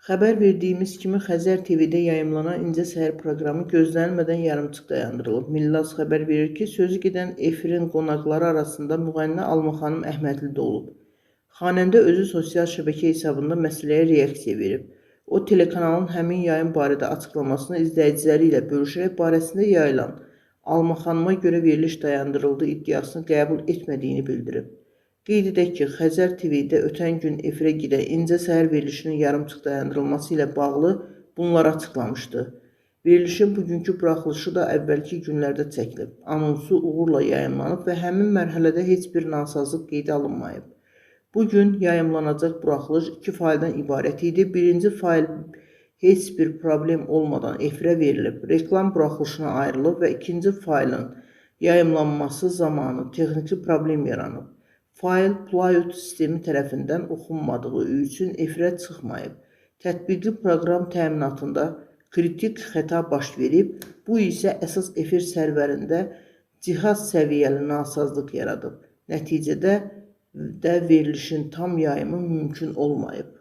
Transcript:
Xəbər verdiyimiz kimi Xəzər TV-də yayımlanan İncə Səhər proqramı gözlənilmədən yarımçıq dayandırılıb. Millas xəbər verir ki, sözü gedən efirin qonaqları arasında müğənni Alma xanım Əhmədli də olub. Xanəndə özü sosial şəbəkə hesabında məsələyə reaksiya verib. O, telekanalın həmin yayım barədə açıqlamasını izləyiciləri ilə bölüşərək barəsində yayılan Alma xanıma görə veriliş dayandırıldığı iddiasını qəbul etmədiyini bildirib. Qeyd edək ki, Xəzər TV-də ötən gün efirə gedən İncə Səhər verilişinin yarımçıq dayandırılması ilə bağlı bunları açıqlamışdı. Verilişin bugünkü buraxılışı da əvvəlki günlərdə çəkilib. Anonsu uğurla yayımlanıb və həmin mərhələdə heç bir nasazlıq qeydə alınmayıb. Bugün yayımlanacaq buraxılış 2 faildən ibarət idi. Birinci fail heç bir problem olmadan efirə verilib, reklam buraxılışına ayrılıb və ikinci failin yayımlanması zamanı texniki problem yaranıb. Fail Plywood sistemi tərəfindən oxunmadığı üçün efirə çıxmayıb. Tətbiqli proqram təminatında kritik xəta baş verib, bu isə əsas efir sərvərində cihaz səviyyəli nasazlıq yaradıb. Nəticədə də verilişin tam yayımı mümkün olmayıb.